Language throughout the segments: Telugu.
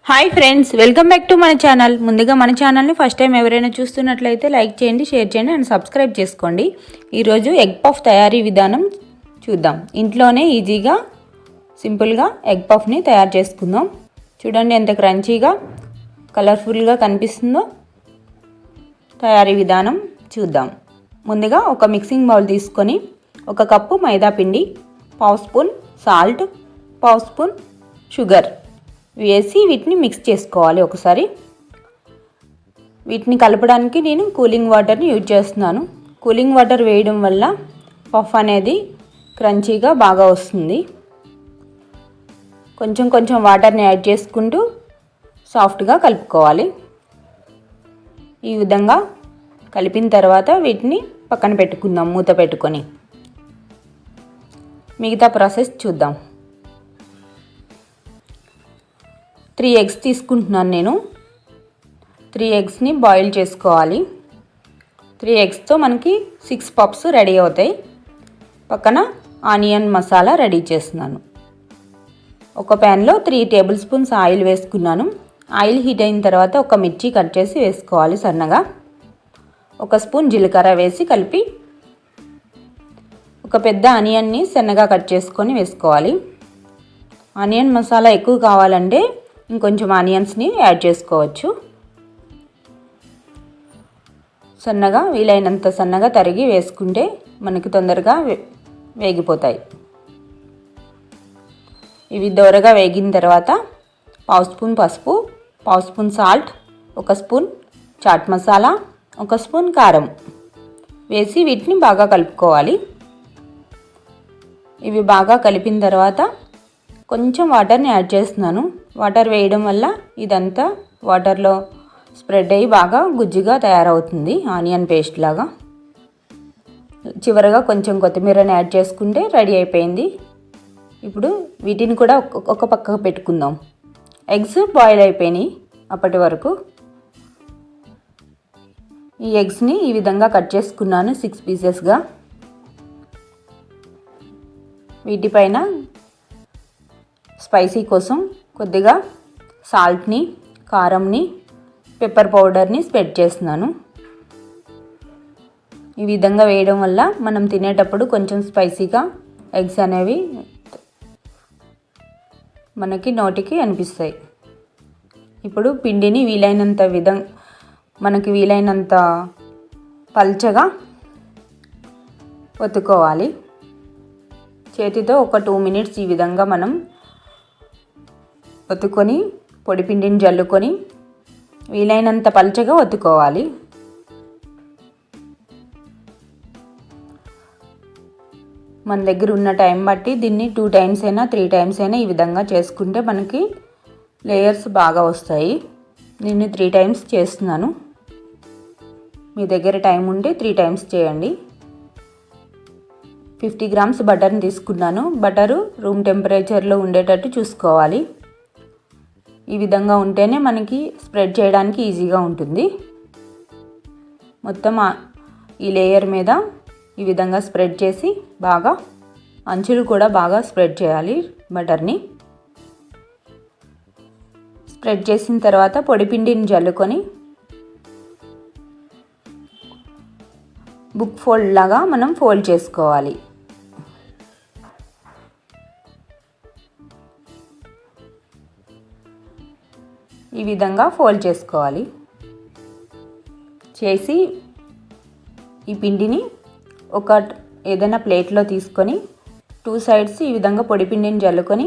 Hi friends, welcome back to మన ఛానల్. ముందుగా మన ఛానల్ని ఫస్ట్ టైం ఎవరైనా చూస్తున్నట్లయితే లైక్ చేయండి, షేర్ చేయండి అండ్ సబ్స్క్రైబ్ చేసుకోండి. ఈరోజు ఎగ్ పఫ్ తయారీ విధానం చూద్దాం. ఇంట్లోనే ఈజీగా సింపుల్గా ఎగ్ పఫ్ని తయారు చేసుకుందాం. చూడండి ఎంత క్రంచీగా కలర్ఫుల్గా కనిపిస్తుందో. తయారీ విధానం చూద్దాం. ముందుగా ఒక మిక్సింగ్ బౌల్ తీసుకొని 1 కప్పు మైదా పిండి, 1/2 స్పూన్ సాల్ట్, 1/2 స్పూన్ షుగర్ వేసి వీటిని మిక్స్ చేసుకోవాలి. ఒకసారి వీటిని కలపడానికి నేను కూలింగ్ వాటర్ని యూజ్ చేస్తున్నాను. కూలింగ్ వాటర్ వేయడం వల్ల పఫ్ అనేది క్రంచీగా బాగా వస్తుంది. కొంచెం కొంచెం వాటర్ని యాడ్ చేసుకుంటూ సాఫ్ట్గా కలుపుకోవాలి. ఈ విధంగా కలిపిన తర్వాత వీటిని పక్కన పెట్టుకుందాం మూత పెట్టుకొని. మిగతా ప్రాసెస్ చూద్దాం. 3 ఎగ్స్ తీసుకుంటున్నాను నేను. 3 ఎగ్స్ని బాయిల్ చేసుకోవాలి. 3 ఎగ్స్తో మనకి 6 పఫ్స్ రెడీ అవుతాయి. పక్కన ఆనియన్ మసాలా రెడీ చేస్తున్నాను. ఒక ప్యాన్లో 3 టేబుల్ స్పూన్స్ ఆయిల్ వేసుకున్నాను. ఆయిల్ హీట్ అయిన తర్వాత ఒక మిర్చి కట్ చేసి వేసుకోవాలి సన్నగా. 1 స్పూన్ జీలకర్ర వేసి కలిపి ఒక పెద్ద ఆనియన్ని సన్నగా కట్ చేసుకొని వేసుకోవాలి. ఆనియన్ మసాలా ఎక్కువ కావాలంటే ఇంకొంచెం ఆనియన్స్ని యాడ్ చేసుకోవచ్చు. సన్నగా వీలైనంత సన్నగా తరిగి వేసుకుంటే మనకి తొందరగా వేగిపోతాయి. ఇవి దోరగా వేగిన తర్వాత 1/2 స్పూన్ పసుపు, 1/2 spoon salt, 1 spoon chaat masala, 1 spoon కారం వేసి వీటిని బాగా కలుపుకోవాలి. ఇవి బాగా కలిపిన తర్వాత కొంచెం వాటర్ని యాడ్ చేస్తున్నాను. వాటర్ వేయడం వల్ల ఇదంతా వాటర్లో స్ప్రెడ్ అయ్యి బాగా గుజ్జుగా తయారవుతుంది, ఆనియన్ పేస్ట్ లాగా. చివరగా కొంచెం కొత్తిమీరని యాడ్ చేసుకుంటే రెడీ అయిపోయింది. ఇప్పుడు వీటిని కూడా ఒక పక్కకు పెట్టుకుందాం. ఎగ్స్ బాయిల్ అయిపోయినాయి అప్పటి వరకు. ఈ ఎగ్స్ని ఈ విధంగా కట్ చేసుకున్నాను 6 పీసెస్గా. వీటిపైన స్పైసీ కోసం కొద్దిగా సాల్ట్ని, కారంని, పెప్పర్ పౌడర్ని స్ప్రెడ్ చేస్తున్నాను. ఈ విధంగా వేయడం వల్ల మనం తినేటప్పుడు కొంచెం స్పైసీగా ఎగ్స్ అనేవి మనకి నోటికి అనిపిస్తాయి. ఇప్పుడు పిండిని మనకి వీలైనంత పల్చగా ఒత్తుకోవాలి. చేతితో ఒక 2 మినిట్స్ ఈ విధంగా మనం ఒత్తుకొని పొడి పిండిని జల్లుకొని వీలైనంత పల్చగా ఒత్తుకోవాలి. మన దగ్గర ఉన్న టైం బట్టి దీన్ని 2 టైమ్స్ అయినా 3 టైమ్స్ అయినా ఈ విధంగా చేసుకుంటే మనకి లేయర్స్ బాగా వస్తాయి. నేను 3 టైమ్స్ చేస్తున్నాను. మీ దగ్గర టైం ఉంటే 3 టైమ్స్ చేయండి. 50 గ్రామ్స్ బటర్ని తీసుకున్నాను. బటరు రూమ్ టెంపరేచర్లో ఉండేటట్టు చూసుకోవాలి. ఈ విధంగా ఉంటేనే మనకి స్ప్రెడ్ చేయడానికి ఈజీగా ఉంటుంది. మొత్తం ఈ లేయర్ మీద ఈ విధంగా స్ప్రెడ్ చేసి బాగా అంచులు కూడా బాగా స్ప్రెడ్ చేయాలి బటర్ని. స్ప్రెడ్ చేసిన తర్వాత పొడిపిండిని జల్లుకొని బుక్ ఫోల్డ్ లాగా మనం ఫోల్డ్ చేసుకోవాలి. ఈ విధంగా ఫోల్డ్ చేసుకోవాలి. చేసి ఈ పిండిని ఏదైనా ప్లేట్లో తీసుకొని 2 సైడ్స్ ఈ విధంగా పొడి పిండిని జల్లుకొని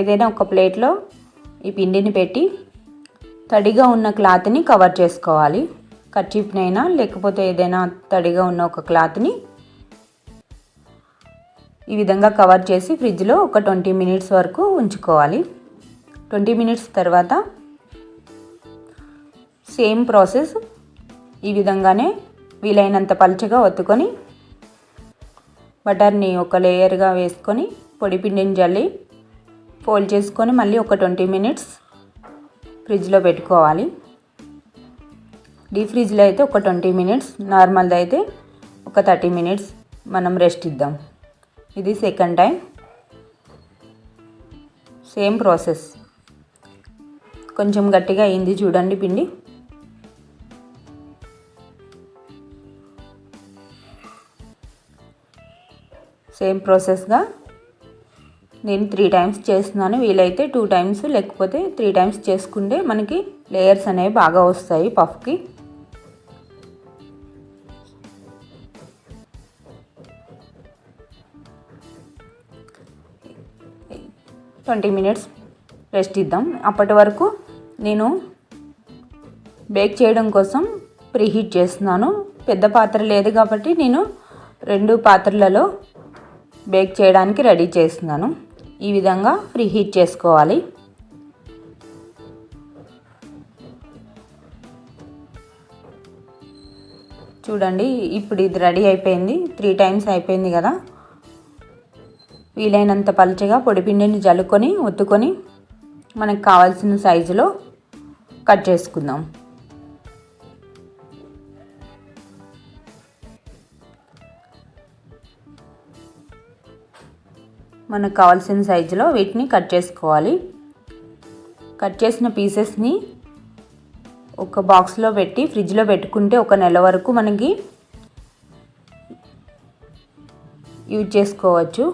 ఏదైనా ఒక ప్లేట్లో ఈ పిండిని పెట్టి తడిగా ఉన్న క్లాత్ని కవర్ చేసుకోవాలి. కర్చీఫ్నైనా లేకపోతే ఏదైనా తడిగా ఉన్న ఒక క్లాత్ని ఈ విధంగా కవర్ చేసి ఫ్రిడ్జ్లో ఒక 20 మినిట్స్ వరకు ఉంచుకోవాలి. 20 మినిట్స్ తర్వాత సేమ్ ప్రాసెస్ ఈ విధంగానే వీలైనంత పల్చగా ఒత్తుకొని బటర్ని ఒక లేయర్గా వేసుకొని పొడి పిండిని జల్లి ఫోల్డ్ చేసుకొని మళ్ళీ ఒక 20 మినిట్స్ ఫ్రిడ్జ్లో పెట్టుకోవాలి. డీప్ ఫ్రిడ్జ్లో అయితే ఒక 20 మినిట్స్, నార్మల్ది అయితే ఒక 30 మినిట్స్ మనం రెస్ట్ ఇద్దాం. ఇది సెకండ్ టైం. Same process. కొంచెం గట్టిగా అయింది చూడండి పిండి. సేమ్ ప్రాసెస్గా నేను 3 టైమ్స్ చేస్తున్నాను. వీలైతే 2 టైమ్స్ లేకపోతే 3 టైమ్స్ చేసుకుంటే మనకి లేయర్స్ అనేవి బాగా వస్తాయి పఫ్కి. ట్వంటీ మినిట్స్ రెస్ట్ ఇద్దాం. అప్పటి వరకు నేను బేక్ చేయడం కోసం ప్రీహీట్ చేస్తున్నాను. పెద్ద పాత్ర లేదు కాబట్టి నేను 2 పాత్రలలో బేక్ చేయడానికి రెడీ చేస్తున్నాను. ఈ విధంగా ప్రీహీట్ చేసుకోవాలి. చూడండి ఇప్పుడు ఇది రెడీ అయిపోయింది. 3 టైమ్స్ అయిపోయింది కదా. వీలైనంత పలుచగా పొడిపిండిని జల్లుకొని ఒత్తుకొని మనకు కావాల్సిన సైజులో కట్ చేసుకుందాం. మనకు కావాల్సిన సైజులో వీటిని కట్ చేసుకోవాలి. కట్ చేసిన పీసెస్ని ఒక బాక్స్లో పెట్టి ఫ్రిడ్జ్లో పెట్టుకుంటే 1 నెల వరకు మనకి యూజ్ చేసుకోవచ్చు.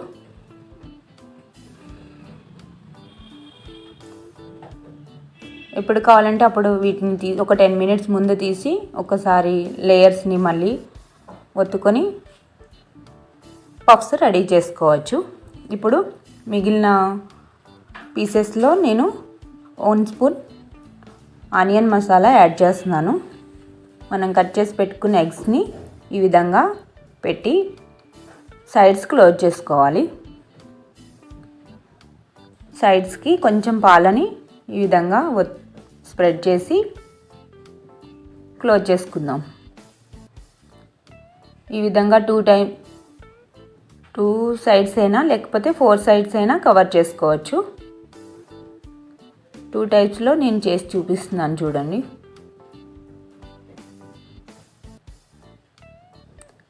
ఎప్పుడు కావాలంటే అప్పుడు వీటిని ఒక 10 మినిట్స్ ముందు తీసి ఒకసారి లేయర్స్ని మళ్ళీ ఒత్తుకొని పఫ్స్ రెడీ చేసుకోవచ్చు. ఇప్పుడు మిగిలిన పీసెస్లో నేను 1 స్పూన్ ఆనియన్ మసాలా యాడ్ చేస్తున్నాను. మనం కట్ చేసి పెట్టుకున్న ఎగ్స్ని ఈ విధంగా పెట్టి సైడ్స్ క్లోజ్ చేసుకోవాలి. సైడ్స్కి కొంచెం పాలని ఈ విధంగా స్ప్రెడ్ చేసి క్లోజ్ చేసుకుందాం. ఈ విధంగా 2 సైడ్స్ అయినా లేకపోతే 4 సైడ్స్ అయినా కవర్ చేసుకోవచ్చు. 2 టైప్స్లో నేను చేసి చూపిస్తున్నాను చూడండి.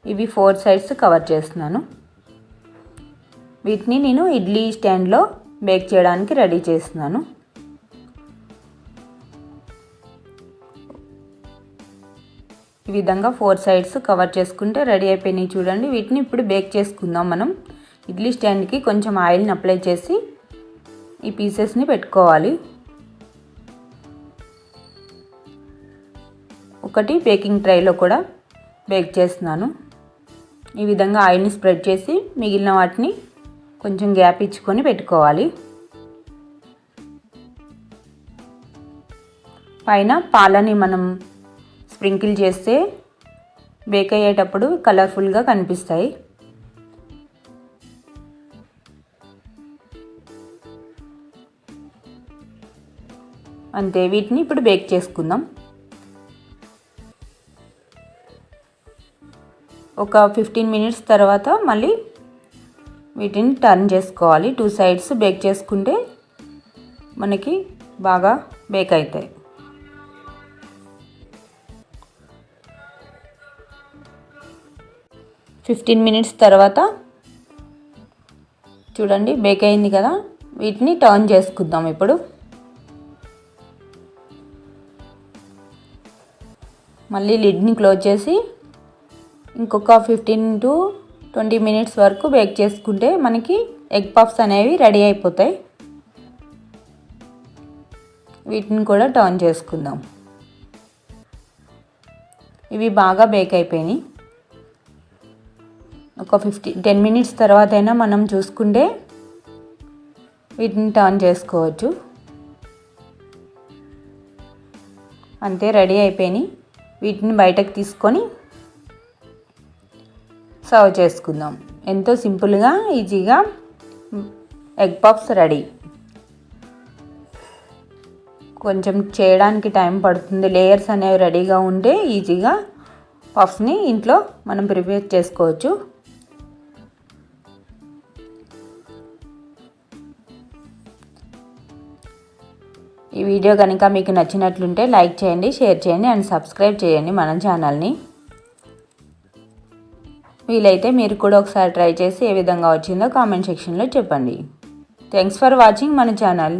ఇవి 4 సైడ్స్ కవర్ చేస్తున్నాను. వీటిని నేను ఇడ్లీ స్టాండ్లో బేక్ చేయడానికి రెడీ చేస్తున్నాను. ఈ విధంగా 4 సైడ్స్ కవర్ చేసుకుంటే రెడీ అయిపోయినాయి చూడండి. వీటిని ఇప్పుడు బేక్ చేసుకుందాం. మనం ఇడ్లీ స్టాండ్కి కొంచెం ఆయిల్ని అప్లై చేసి ఈ పీసెస్ని పెట్టుకోవాలి. ఒకటి బేకింగ్ ట్రైలో కూడా బేక్ చేస్తున్నాను. ఈ విధంగా ఆయిల్ని స్ప్రెడ్ చేసి మిగిలిన వాటిని కొంచెం గ్యాప్ ఇచ్చుకొని పెట్టుకోవాలి. పైన పాలని మనం స్ప్రింకిల్ చేస్తే బేక్ అయ్యేటప్పుడు కలర్ఫుల్గా కనిపిస్తాయి. అంతే, వీటిని ఇప్పుడు బేక్ చేసుకుందాం. ఒక 15 మినిట్స్ తర్వాత మళ్ళీ వీటిని టర్న్ చేసుకోవాలి. 2 సైడ్స్ బేక్ చేసుకుంటే మనకి బాగా బేక్ అవుతాయి. ఫిఫ్టీన్ మినిట్స్ తర్వాత చూడండి బేక్ అయింది కదా. వీటిని టర్న్ చేసుకుందాం. ఇప్పుడు మళ్ళీ లిడ్ని క్లోజ్ చేసి ఇంకొక 15 to 20 మినిట్స్ వరకు బేక్ చేసుకుంటే మనకి ఎగ్ పఫ్స్ అనేవి రెడీ అయిపోతాయి. వీటిని కూడా టర్న్ చేసుకుందాం. ఇవి బాగా బేక్ అయిపోయినాయి. ఒక 10 మినిట్స్ తర్వాత అయినా మనం చూసుకుంటే వీటిని టర్న్ చేసుకోవచ్చు. అంతే, రెడీ అయిపోయినాయి. వీటిని బయటకు తీసుకొని సర్వ్ చేసుకుందాం. ఎంతో సింపుల్గా ఈజీగా ఎగ్ పఫ్స్ రెడీ. కొంచెం చేయడానికి టైం పడుతుంది. లేయర్స్ అనేవి రెడీగా ఉంటే ఈజీగా పఫ్స్ని ఇంట్లో మనం ప్రిపేర్ చేసుకోవచ్చు. ఈ వీడియో కనుక మీకు నచ్చినట్లుంటే లైక్ చేయండి, షేర్ చేయండి అండ్ సబ్స్క్రైబ్ చేయండి మన ఛానల్ని. వీలైతే మీరు కూడా ఒకసారి ట్రై చేసి ఏ విధంగా వచ్చిందో కామెంట్ సెక్షన్లో చెప్పండి. థ్యాంక్స్ ఫర్ వాచింగ్ మన ఛానల్.